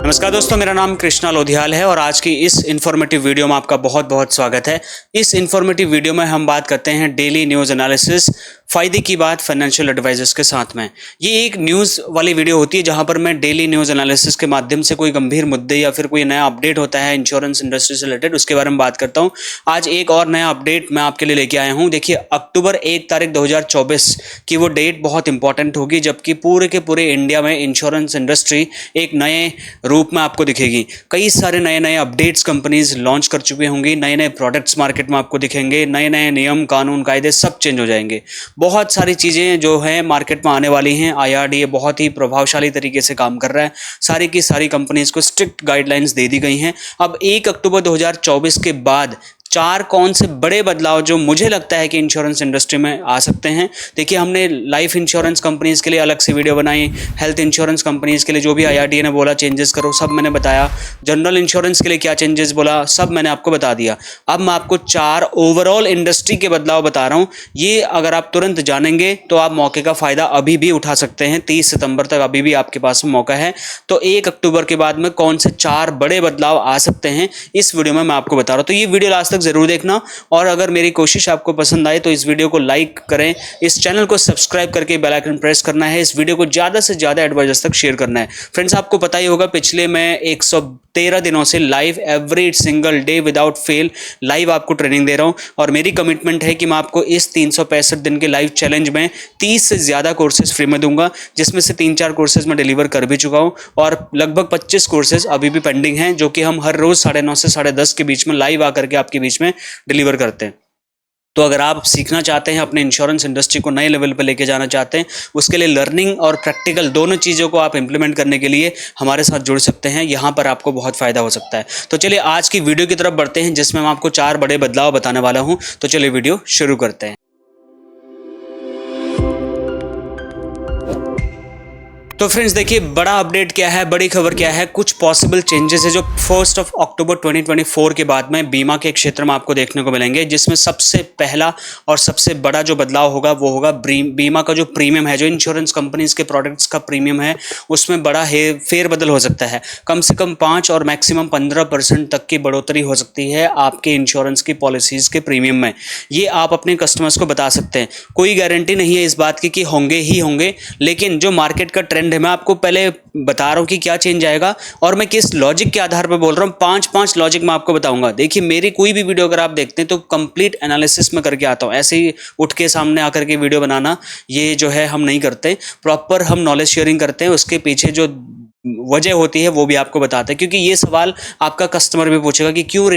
नमस्कार दोस्तों, मेरा नाम कृष्णा लोधियाल है और आज की इस इन्फॉर्मेटिव वीडियो में आपका बहुत बहुत स्वागत है। इस इन्फॉर्मेटिव वीडियो में हम बात करते हैं डेली न्यूज़ एनालिसिस, फायदे की बात फाइनेंशियल एडवाइजर्स के साथ में। ये एक न्यूज़ वाली वीडियो होती है जहां पर मैं डेली न्यूज़ एनालिसिस के माध्यम से कोई गंभीर मुद्दे या फिर कोई नया अपडेट होता है इंश्योरेंस इंडस्ट्री से रिलेटेड, उसके बारे में बात करता हूँ। आज एक और नया अपडेट मैं आपके लिए लेके आया हूँ। देखिए, अक्टूबर 1 तारीख 2024 की वो डेट बहुत इंपॉर्टेंट होगी जबकि पूरे के पूरे इंडिया में इंश्योरेंस इंडस्ट्री एक नए रूप में आपको दिखेगी। कई सारे नए नए अपडेट्स कंपनीज लॉन्च कर चुकी होंगी, नए नए प्रोडक्ट्स मार्केट में आपको दिखेंगे, नए नए नियम कानून कायदे सब चेंज हो जाएंगे। बहुत सारी चीज़ें जो है मार्केट में आने वाली हैं। IRDA बहुत ही प्रभावशाली तरीके से काम कर रहा है। सारी की सारी कंपनीज को स्ट्रिक्ट गाइडलाइंस दे दी गई हैं। अब 1 अक्टूबर 2024 के बाद 4 कौन से बड़े बदलाव जो मुझे लगता है कि इंश्योरेंस इंडस्ट्री में आ सकते हैं। देखिए, हमने लाइफ इंश्योरेंस कंपनीज के लिए अलग से वीडियो बनाई, हेल्थ इंश्योरेंस कंपनीज के लिए जो भी IRDA ने बोला चेंजेस करो सब मैंने बताया, जनरल इंश्योरेंस के लिए क्या चेंजेस बोला सब मैंने आपको बता दिया। अब मैं आपको 4 ओवरऑल इंडस्ट्री के बदलाव बता रहा हूँ। ये अगर आप तुरंत जानेंगे तो आप मौके का फायदा अभी भी उठा सकते हैं। 30 सितंबर तक अभी भी आपके पास मौका है। तो 1 अक्टूबर के बाद में कौन से 4 बड़े बदलाव आ सकते हैं इस वीडियो में मैं आपको बता रहा हूँ। तो ये वीडियो लास्ट जरूर देखना और अगर मेरी कोशिश आपको पसंद आए तो इस वीडियो को लाइक करें, इस चैनल को सब्सक्राइब करके बेल आइकन प्रेस करना है, इस वीडियो को ज्यादा से ज्यादा एडवाइजर्स तक शेयर करना है। फ्रेंड्स, आपको पता ही होगा पिछले मैं 113 दिनों से live every single day without fail live आपको ट्रेनिंग दे रहा हूं और मेरी कमिटमेंट है कि मैं आपको इस 365 दिन के लाइव चैलेंज में 30 से ज्यादा कोर्सेज फ्री में दूंगा, जिसमें से 3-4 कोर्सेज मैं डिलीवर कर भी चुका हूं और लगभग 25 कोर्सेज अभी भी पेंडिंग हैं जो कि हम हर रोज 9:30 से 10:30 के बीच में लाइव आकर के आपके बीच में डिलीवर करते हैं। तो अगर आप सीखना चाहते हैं, अपने इंश्योरेंस इंडस्ट्री को नए लेवल पर लेके जाना चाहते हैं, उसके लिए लर्निंग और प्रैक्टिकल दोनों चीज़ों को आप इंप्लीमेंट करने के लिए हमारे साथ जुड़ सकते हैं। यहाँ पर आपको बहुत फायदा हो सकता है। तो चलिए आज की वीडियो की तरफ बढ़ते हैं जिसमें मैं आपको 4 बड़े बदलाव बताने वाला हूँ। तो चलिए वीडियो शुरू करते हैं। तो फ्रेंड्स देखिए, बड़ा अपडेट क्या है, बड़ी खबर क्या है, कुछ पॉसिबल चेंजेस है जो 1 अक्टूबर 2024 के बाद में बीमा के क्षेत्र में आपको देखने को मिलेंगे, जिसमें सबसे पहला और सबसे बड़ा जो बदलाव होगा वो होगा बीमा का जो प्रीमियम है, जो इंश्योरेंस कंपनीज के प्रोडक्ट्स का प्रीमियम है उसमें बड़ा फेरबदल हो सकता है। कम से कम 5 और मैक्सिमम 15% तक की बढ़ोतरी हो सकती है आपके इंश्योरेंस की पॉलिसीज के प्रीमियम में। ये आप अपने कस्टमर्स को बता सकते हैं। कोई गारंटी नहीं है इस बात की कि होंगे ही होंगे, लेकिन जो मार्केट का ट्रेंड है मैं आपको पहले बता रहा हूं कि क्या चेंज आएगा और मैं किस लॉजिक के आधार पर बोल रहा हूं। 5 लॉजिक मैं आपको बताऊंगा। देखिए, मेरी कोई भी वीडियो अगर आप देखते हैं तो कंप्लीट एनालिसिस में करके आता हूं। ऐसे ही उठ के सामने आकर के वीडियो बनाना ये जो है हम नहीं करते। प्रॉपर हम नॉलेज शेयरिंग करते हैं, उसके पीछे जो वजह होती है वो भी आपको बताते हैं, क्योंकि ये सवाल आपका कस्टमर भी पूछेगा कि क्यों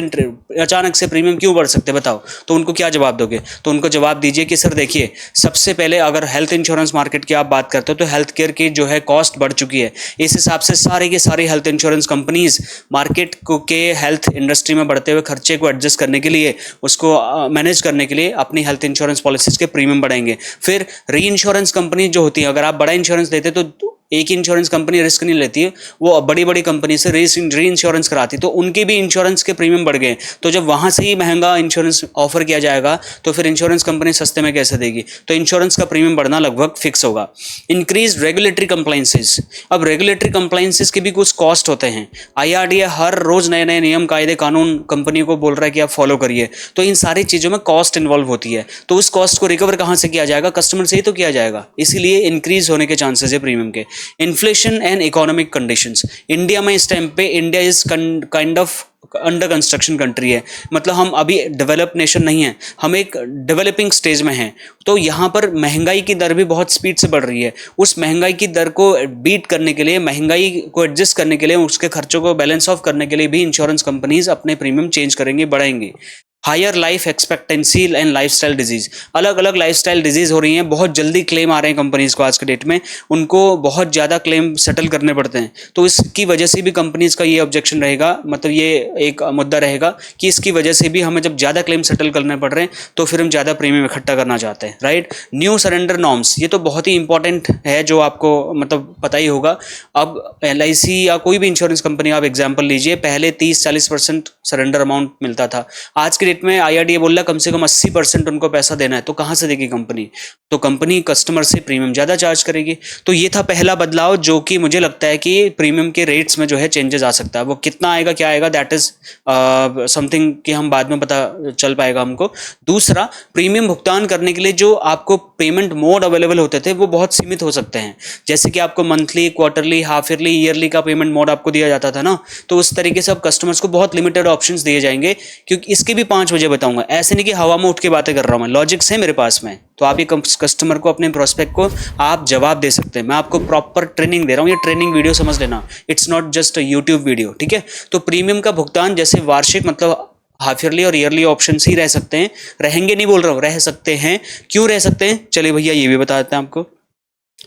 अचानक से प्रीमियम क्यों बढ़ सकते बताओ, तो उनको क्या जवाब दोगे? तो उनको जवाब दीजिए कि सर देखिए, सबसे पहले अगर हेल्थ इंश्योरेंस मार्केट की आप बात करते हो तो हेल्थ केयर की जो है कॉस्ट बढ़ चुकी है। इस हिसाब से सारी की सारी हेल्थ इंश्योरेंस कंपनीज मार्केट को के हेल्थ इंडस्ट्री में बढ़ते हुए खर्चे को एडजस्ट करने के लिए, उसको मैनेज करने के लिए अपनी हेल्थ इंश्योरेंस पॉलिसीज के प्रीमियम बढ़ाएंगे। फिर री इंश्योरेंस कंपनी जो होती है, अगर आप बड़ा इंश्योरेंस देते तो एक ही इंश्योरेंस कंपनी रिस्क नहीं लेती है, वो बड़ी बड़ी कंपनी से री इंश्योरेंस कराती, तो उनके भी इंश्योरेंस के प्रीमियम बढ़ गए। तो जब वहां से ही महंगा इंश्योरेंस ऑफर किया जाएगा तो फिर इंश्योरेंस कंपनी सस्ते में कैसे देगी? तो इंश्योरेंस का प्रीमियम बढ़ना लगभग फिक्स होगा। Increase regulatory compliances. अब रेगुलेटरी कंप्लायंसेस के भी कुछ कॉस्ट होते हैं। IRDA हर रोज नए नए नियम कायदे कानून कंपनी को बोल रहा है कि आप फॉलो करिए, तो इन सारी चीजों में कॉस्ट इन्वॉल्व होती है। तो उस कॉस्ट को रिकवर कहां से किया जाएगा? कस्टमर से ही तो किया जाएगा। इसीलिए इंक्रीज होने के चांसेस है प्रीमियम के। Inflation and economic conditions. India में इस टाइम पे India is kind of under construction country है, मतलब हम अभी डेवलप नेशन नहीं है, हम एक डेवलपिंग स्टेज में हैं। तो यहाँ पर महंगाई की दर भी बहुत स्पीड से बढ़ रही है। उस महंगाई की दर को बीट करने के लिए, महंगाई को एडजस्ट करने के लिए, उसके खर्चों को बैलेंस ऑफ करने के लिए भी इंश्योरेंस कंपनीज अपने प्रीमियम चेंज करेंगे, बढ़ाएंगे। Higher life expectancy and lifestyle disease. अलग अलग लाइफस्टाइल डिजीज हो रही हैं, बहुत जल्दी क्लेम आ रहे हैं कंपनीज को आज के डेट में, उनको बहुत ज़्यादा क्लेम सेटल करने पड़ते हैं। तो इसकी वजह से भी कंपनीज का ये ऑब्जेक्शन रहेगा, मतलब ये एक मुद्दा रहेगा कि इसकी वजह से भी हमें जब ज़्यादा क्लेम सेटल करने पड़ रहे हैं तो फिर हम ज़्यादा प्रीमियम इकट्ठा करना चाहते हैं, राइट। न्यू सरेंडर नॉर्म्स, ये तो बहुत ही इंपॉर्टेंट है, जो आपको मतलब पता ही होगा। अब LIC या कोई भी इंश्योरेंस कंपनी आप एग्जाम्पल लीजिए, पहले 30-40% सरेंडर अमाउंट मिलता था, आज के डेट में IRDA बोल रहा है कम से कम 80% उनको पैसा देना है, तो कहाँ से देगी कंपनी? तो कंपनी कस्टमर से प्रीमियम ज़्यादा चार्ज करेगी। तो ये था पहला बदलाव जो कि मुझे लगता है कि प्रीमियम के रेट्स में जो है चेंजेस आ सकता है। वो कितना आएगा क्या आएगा दैट इज समथिंग कि हम बाद में पता चल पाएगा हमको। दूसरा, प्रीमियम भुगतान करने के लिए जो आपको पेमेंट मोड अवेलेबल होते थे वो बहुत सीमित हो सकते हैं। जैसे कि आपको monthly, quarterly, half yearly, yearly का पेमेंट मोड आपको दिया जाता था ना, तो उस तरीके से अब कस्टमर्स को बहुत लिमिटेड ऑप्शंस दिए जाएंगे। क्योंकि इसके भी 5 वजह बताऊंगा, ऐसे नहीं कि हवा में उठ के बातें कर रहा हूं मैं, लॉजिक्स है मेरे पास में। तो आप ये कस्टमर को, अपने प्रोस्पेक्ट को आप जवाब दे सकते हैं। मैं आपको प्रॉपर ट्रेनिंग दे रहा हूँ, ये ट्रेनिंग वीडियो समझ लेना, it's not just a YouTube video, ठीक है। तो प्रीमियम का भुगतान जैसे वार्षिक मतलब हाफ ईयरली और ईयरली ऑप्शन ही रह सकते हैं, रहेंगे नहीं बोल रहा हूँ, रह सकते हैं। क्यों रह सकते हैं? चलिए भैया ये भी बता देते हैं आपको।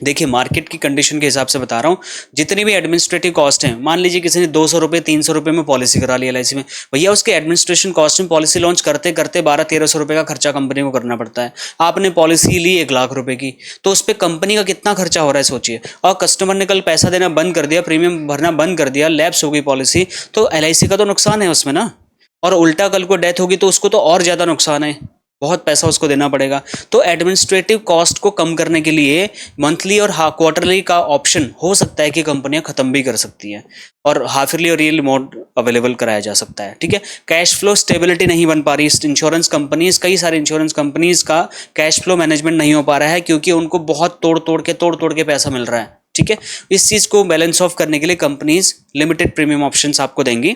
देखिए मार्केट की कंडीशन के हिसाब से बता रहा हूँ, जितनी भी एडमिनिस्ट्रेटिव कॉस्ट है, मान लीजिए किसी ने 200 रुपये 300 रुपये में पॉलिसी करा ली LIC में, भैया उसके एडमिनिस्ट्रेशन कॉस्ट में पॉलिसी लॉन्च करते करते 1200-1300 रुपये का खर्चा कंपनी को करना पड़ता है। आपने पॉलिसी ली 1 लाख रुपए की, तो उस पर कंपनी का कितना खर्चा हो रहा है सोचिए। और कस्टमर ने कल पैसा देना बंद कर दिया, प्रीमियम भरना बंद कर दिया, लैप्स हो गई पॉलिसी, तो LIC का तो नुकसान है उसमें ना। और उल्टा कल को डेथ होगी तो उसको तो और ज़्यादा नुकसान है, बहुत पैसा उसको देना पड़ेगा। तो एडमिनिस्ट्रेटिव कॉस्ट को कम करने के लिए मंथली और क्वार्टरली का ऑप्शन हो सकता है कि कंपनियां खत्म भी कर सकती हैं, और हाफ ईयरली और ईयरली मोड अवेलेबल कराया जा सकता है, ठीक है। कैश फ्लो स्टेबिलिटी नहीं बन पा रही इंश्योरेंस कंपनीज, कई सारे इंश्योरेंस कंपनीज का कैश फ्लो मैनेजमेंट नहीं हो पा रहा है, क्योंकि उनको बहुत तोड़ तोड़ के पैसा मिल रहा है, ठीक है। इस चीज को बैलेंस ऑफ करने के लिए कंपनीज लिमिटेड प्रीमियम ऑप्शंस आपको देंगी।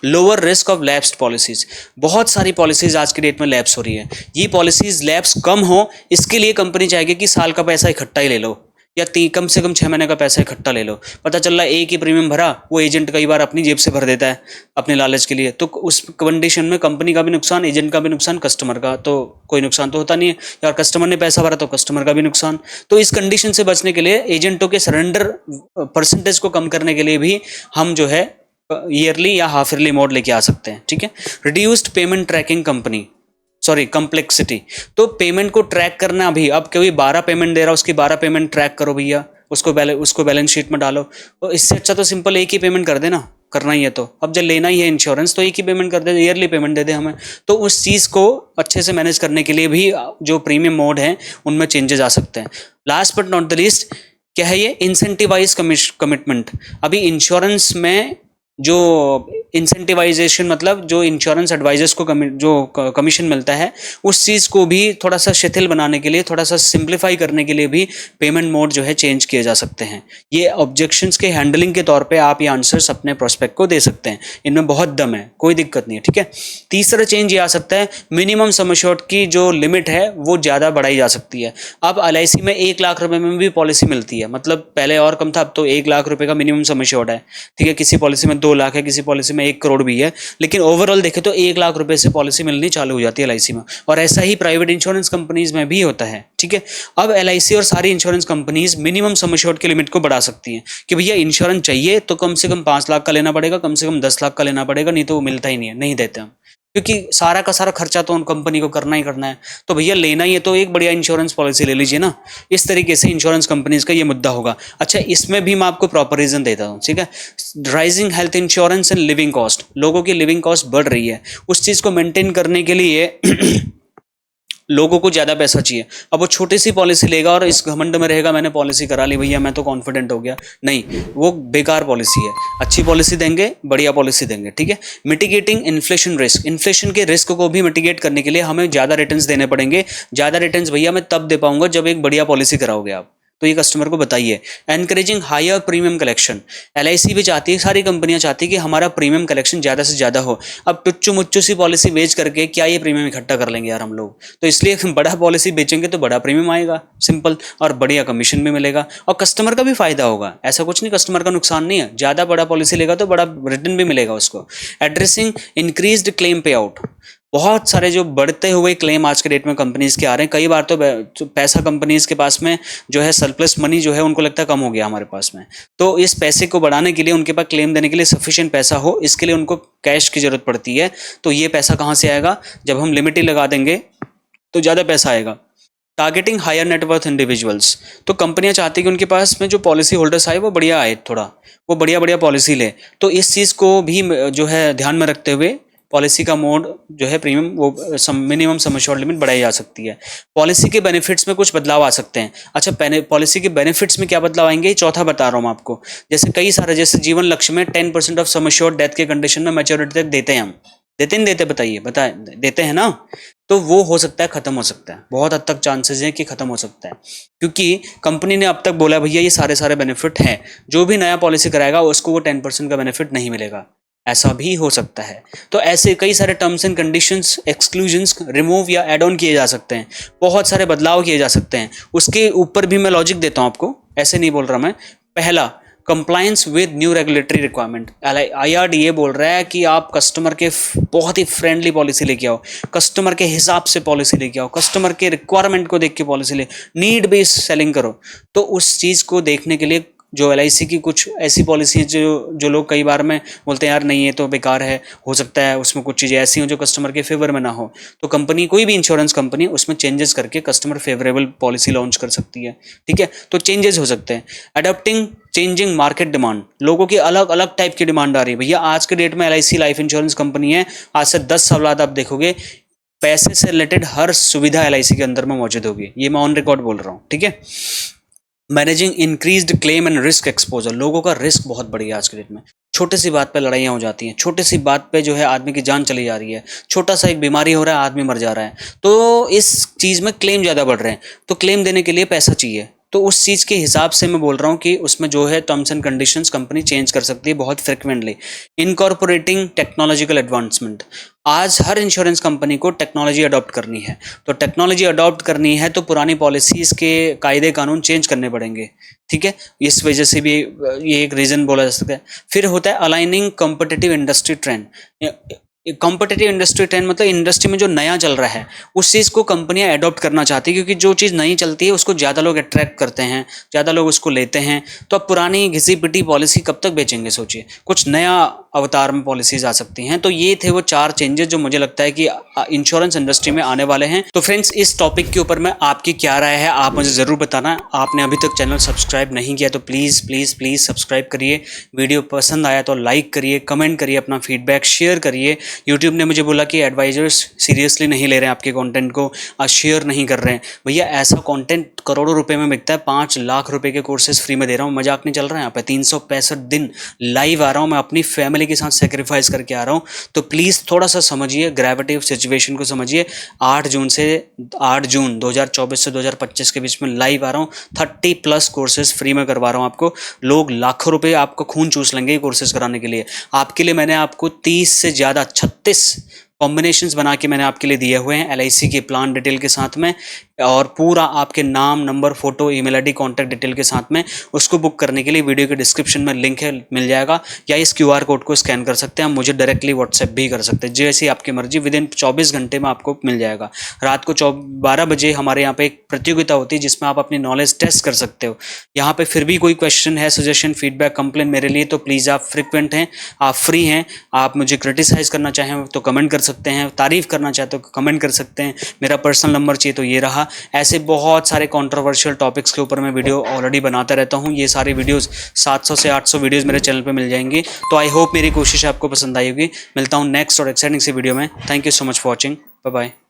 Lower risk of lapsed policies, बहुत सारी पॉलिसीज आज की डेट में लैप्स हो रही है। ये पॉलिसीज लैप्स कम हो, इसके लिए कंपनी चाहेगी कि साल का पैसा इकट्ठा ही ले लो, या कम से कम 6 महीने का पैसा इकट्ठा ले लो। पता चल रहा है एक ही प्रीमियम भरा, वो एजेंट कई बार अपनी जेब से भर देता है अपने लालच के लिए, तो उस कंडीशन में कंपनी का भी नुकसान, एजेंट का भी नुकसान, कस्टमर का तो कोई नुकसान तो होता नहीं है, यार कस्टमर ने पैसा भरा तो कस्टमर का भी नुकसान। तो इस कंडीशन से बचने के लिए एजेंटों के सरेंडर परसेंटेज को कम करने के लिए भी हम जो है ईयरली या हाफ ईयरली मोड लेके आ सकते हैं, ठीक है। रिड्यूस्ड पेमेंट ट्रैकिंग कम्प्लेक्सिटी, तो पेमेंट को ट्रैक करना, अभी अब कोई 12 पेमेंट दे रहा है, उसकी 12 पेमेंट ट्रैक करो भैया, उसको बैलेंस शीट में डालो। तो इससे अच्छा तो सिंपल एक ही पेमेंट कर देना, करना ही है तो। अब जब लेना ही है इंश्योरेंस तो एक ही पेमेंट कर दे, ईयरली पेमेंट दे दे हमें। तो उस चीज़ को अच्छे से मैनेज करने के लिए भी जो प्रीमियम मोड है उनमें चेंजेस आ सकते हैं। Last but not the least क्या है ये, इंसेंटिवाइज कमिटमेंट। अभी इंश्योरेंस में जो इंसेंटिवाइजेशन मतलब जो इंश्योरेंस एडवाइजर्स को जो कमीशन मिलता है, उस चीज़ को भी थोड़ा सा शिथिल बनाने के लिए, थोड़ा सा सिंप्लीफाई करने के लिए भी पेमेंट मोड जो है चेंज किए जा सकते हैं। ये ऑब्जेक्शंस के हैंडलिंग के तौर पे आप ये आंसर्स अपने प्रोस्पेक्ट को दे सकते हैं, इनमें बहुत दम है, कोई दिक्कत नहीं है, ठीक है। तीसरा चेंज ये आ सकता है, मिनिमम सम एश्योर्ड की जो लिमिट है वो ज़्यादा बढ़ाई जा सकती है। अब LIC में 1 लाख रुपए में भी पॉलिसी मिलती है, मतलब पहले और कम था, अब तो 1 लाख रुपए का मिनिमम सम एश्योर्ड है, ठीक है। किसी पॉलिसी में 2 लाख है, किसी पॉलिसी में 1 करोड़ भी है, लेकिन ओवरऑल देखें तो 1 लाख रुपए से पॉलिसी मिलनी चालू हो जाती है LIC में, और ऐसा ही प्राइवेट इंश्योरेंस कंपनीज में भी होता है, ठीक है। अब LIC और सारी insurance companies minimum sum assured की लिमिट को बढ़ा सकती हैं कि भैया इंश्योरेंस चाहिए तो कम से कम 5 लाख का लेना पड़ेगा, कम से कम 10 लाख का लेना पड़ेगा, नहीं तो वो मिलता ही नहीं है, नहीं देते हम, क्योंकि सारा का सारा खर्चा तो उन कंपनी को करना ही करना है। तो भैया लेना ही है तो एक बढ़िया इंश्योरेंस पॉलिसी ले लीजिए ना। इस तरीके से इंश्योरेंस कंपनीज का ये मुद्दा होगा। अच्छा, इसमें भी मैं आपको प्रॉपर रीजन देता हूँ, ठीक है। Rising health insurance and living cost, लोगों की लिविंग कॉस्ट बढ़ रही है, उस चीज़ को मेंटेन करने के लिए लोगों को ज़्यादा पैसा चाहिए। अब वो छोटी सी पॉलिसी लेगा और इस घमंड में रहेगा मैंने पॉलिसी करा ली भैया, मैं तो कॉन्फिडेंट हो गया, नहीं, वो बेकार पॉलिसी है। अच्छी पॉलिसी देंगे, बढ़िया पॉलिसी देंगे, ठीक है। मिटिगेटिंग इन्फ्लेशन रिस्क, इन्फ्लेशन के रिस्क को भी मिटिगेट करने के लिए हमें ज़्यादा रिटर्न्स देने पड़ेंगे। ज़्यादा रिटर्न्स भैया मैं तब दे पाऊंगा जब एक बढ़िया पॉलिसी कराओगे आप, तो ये कस्टमर को बताइए। Encouraging higher premium collection, LIC भी चाहती है, सारी कंपनियां चाहती है कि हमारा प्रीमियम कलेक्शन ज़्यादा से ज़्यादा हो। अब टुच्चू मुच्चू सी पॉलिसी बेच करके क्या ये प्रीमियम इकट्ठा कर लेंगे यार हम लोग, तो इसलिए बड़ा पॉलिसी बेचेंगे तो बड़ा प्रीमियम आएगा, सिंपल, और बढ़िया कमीशन भी मिलेगा और कस्टमर का भी फायदा होगा। ऐसा कुछ नहीं, कस्टमर का नुकसान नहीं है, ज़्यादा बड़ा पॉलिसी लेगा तो बड़ा रिटर्न भी मिलेगा उसको। एड्रेसिंग इंक्रीज्ड क्लेम पे आउट, बहुत सारे जो बढ़ते हुए क्लेम आज के डेट में कंपनीज के आ रहे हैं, कई बार तो पैसा कंपनीज के पास में जो है सरप्लस मनी जो है उनको लगता है कम हो गया हमारे पास में, तो इस पैसे को बढ़ाने के लिए उनके पास क्लेम देने के लिए सफिशिएंट पैसा हो, इसके लिए उनको कैश की जरूरत पड़ती है। तो ये पैसा कहाँ से आएगा, जब हम लिमिट ही लगा देंगे तो ज़्यादा पैसा आएगा। टारगेटिंग हायर नेटवर्थ इंडिविजुअल्स, तो कंपनियां चाहती है कि उनके पास में जो पॉलिसी होल्डर्स आए वो बढ़िया आए, थोड़ा वो बढ़िया पॉलिसी ले, तो इस चीज़ को भी जो है ध्यान में रखते हुए पॉलिसी का मोड जो है प्रीमियम वो मिनिमम सम एश्योर्ड लिमिट बढ़ाई जा सकती है। पॉलिसी के बेनिफिट्स में कुछ बदलाव आ सकते हैं। अच्छा, पॉलिसी के बेनिफिट्स में क्या बदलाव आएंगे, चौथा बता रहा हूँ मैं आपको। जैसे कई सारे, जैसे जीवन लक्ष्य में 10% ऑफ सम एश्योर्ड डेथ के कंडीशन में मैच्योरिटी तक देते हैं हम, देते नहीं देते, बताइए, देते हैं ना, तो वो हो सकता है खत्म हो सकता है, बहुत हद तक चांसेस हैं कि खत्म हो सकता है, क्योंकि कंपनी ने अब तक बोला भैया ये सारे बेनिफिट हैं, जो भी नया पॉलिसी कराएगा उसको वो 10% का बेनिफिट नहीं मिलेगा, ऐसा भी हो सकता है। तो ऐसे कई सारे terms and conditions, exclusions remove या एड ऑन किए जा सकते हैं, बहुत सारे बदलाव किए जा सकते हैं। उसके ऊपर भी मैं लॉजिक देता हूं आपको, ऐसे नहीं बोल रहा मैं। पहला, compliance with new regulatory requirement. IRDA बोल रहा है कि आप कस्टमर के बहुत ही फ्रेंडली पॉलिसी लेके आओ, कस्टमर के हिसाब से पॉलिसी लेके आओ, कस्टमर के रिक्वायरमेंट को देख के पॉलिसी ले, नीड बेस्ड सेलिंग करो। तो उस चीज़ को देखने के लिए जो LIC की कुछ ऐसी पॉलिसी है जो लोग कई बार में बोलते हैं यार नहीं ये तो बेकार है, हो सकता है उसमें कुछ चीज़ें ऐसी हो जो कस्टमर के फेवर में ना हो, तो कंपनी, कोई भी इंश्योरेंस कंपनी उसमें चेंजेस करके कस्टमर फेवरेबल पॉलिसी लॉन्च कर सकती है। ठीक है, तो चेंजेस हो सकते हैं। अडॉप्टिंग चेंजिंग मार्केट डिमांड, लोगों की अलग अलग टाइप की डिमांड आ रही है भैया। आज के डेट में LIC लाइफ इंश्योरेंस कंपनी है, आज से 10 साल बाद आप देखोगे पैसे से रिलेटेड हर सुविधा LIC के अंदर में मौजूद होगी, ये मैं ऑन रिकॉर्ड बोल रहा हूँ। ठीक है, managing increased claim and risk exposure, लोगों का रिस्क बहुत बढ़ गया आज के डेट में, छोटे सी बात पे लड़ाइयाँ हो जाती हैं, छोटी सी बात पे जो है आदमी की जान चली जा रही है, छोटा सा एक बीमारी हो रहा है आदमी मर जा रहा है, तो इस चीज़ में क्लेम ज़्यादा बढ़ रहे हैं, तो क्लेम देने के लिए पैसा चाहिए, तो उस चीज़ के हिसाब से मैं बोल रहा हूँ कि उसमें जो है terms and conditions company change कर सकती है बहुत फ्रिक्वेंटली। इनकॉर्पोरेटिंग टेक्नोलॉजिकल एडवांसमेंट, आज हर इंश्योरेंस कंपनी को टेक्नोलॉजी अडॉप्ट करनी है, तो टेक्नोलॉजी अडॉप्ट करनी है तो पुरानी पॉलिसीज़ के कायदे कानून चेंज करने पड़ेंगे। ठीक है, इस वजह से भी ये एक रीज़न बोला जा सकता है। फिर होता है aligning competitive industry trend. Competitive industry trend मतलब इंडस्ट्री में जो नया चल रहा है उस चीज़ को कंपनियां अडॉप्ट करना चाहती है, क्योंकि जो चीज़ नई चलती है उसको ज़्यादा लोग अट्रैक्ट करते हैं, ज़्यादा लोग उसको लेते हैं। तो अब पुरानी घिसी पिटी पॉलिसी कब तक बेचेंगे, सोचिए, कुछ नया अवतार में पॉलिसीज आ सकती हैं। तो ये थे वो 4 चेंजेस जो मुझे लगता है कि इंश्योरेंस इंडस्ट्री में आने वाले हैं। तो फ्रेंड्स, इस टॉपिक के ऊपर में आपकी क्या राय है आप मुझे ज़रूर बताना। आपने अभी तक चैनल सब्सक्राइब नहीं किया तो प्लीज़ प्लीज़ प्लीज़ सब्सक्राइब करिए। वीडियो पसंद आया तो लाइक करिए, कमेंट करिए, अपना फीडबैक शेयर करिए। यूट्यूब ने मुझे बोला कि एडवाइजर्स सीरियसली नहीं ले रहे हैं आपके कंटेंट को, शेयर नहीं कर रहे हैं। भैया ऐसा कंटेंट करोड़ों रुपए में बिकता है, 5 लाख रुपए के कोर्सेज फ्री में दे रहा हूँ, मजाक नहीं चल रहा है यहाँ पे। 365 दिन लाइव आ रहा हूँ मैं, अपनी फैमिली के साथ सेक्रीफाइस करके आ रहा हूँ। तो प्लीज़ थोड़ा सा समझिए, ग्रेविटी ऑफ सिचुएशन को समझिए। 8 जून 2024 से 2025 के बीच में लाइव आ रहा हूँ, 30+ कोर्सेज फ्री में करवा रहा हूँ आपको। लोग लाखों रुपए आपको खून चूस लेंगे कोर्सेज कराने के लिए। आपके लिए मैंने आपको 30 से ज़्यादा 36 कॉम्बिनेशंस बना के मैंने आपके लिए दिए हुए हैं LIC के प्लान डिटेल के साथ में, और पूरा आपके नाम, number, photo, email ID, contact detail के साथ में। उसको बुक करने के लिए वीडियो के डिस्क्रिप्शन में लिंक है, मिल जाएगा, या इस QR कोड को स्कैन कर सकते हैं। आप मुझे डायरेक्टली व्हाट्सएप भी कर सकते हैं, जैसी आपकी मर्जी। विदिन 24 घंटे में आपको मिल जाएगा। रात को 12 बजे हमारे यहाँ पे एक प्रतियोगिता होती है जिसमें आप अपनी नॉलेज टेस्ट कर सकते हो। यहाँ पे फिर भी कोई क्वेश्चन है, सजेशन, फीडबैक, कंप्लेन मेरे लिए, तो प्लीज़ आप फ्रिक्वेंट हैं, आप फ्री हैं, आप मुझे क्रिटिसाइज करना चाहें तो कमेंट कर सकते हैं, तारीफ करना चाहते हो कमेंट कर सकते हैं। मेरा पर्सनल नंबर चाहिए तो ये रहा। ऐसे बहुत सारे कंट्रोवर्शियल टॉपिक्स के ऊपर मैं वीडियो ऑलरेडी बनाता रहता हूँ। ये सारे वीडियोस 700 से 800 वीडियोस मेरे चैनल पे मिल जाएंगे। तो आई होप मेरी कोशिश आपको पसंद आई होगी। मिलता हूँ नेक्स्ट और एक्साइटिंग सी वीडियो में। Thank you so much for watching. Bye bye.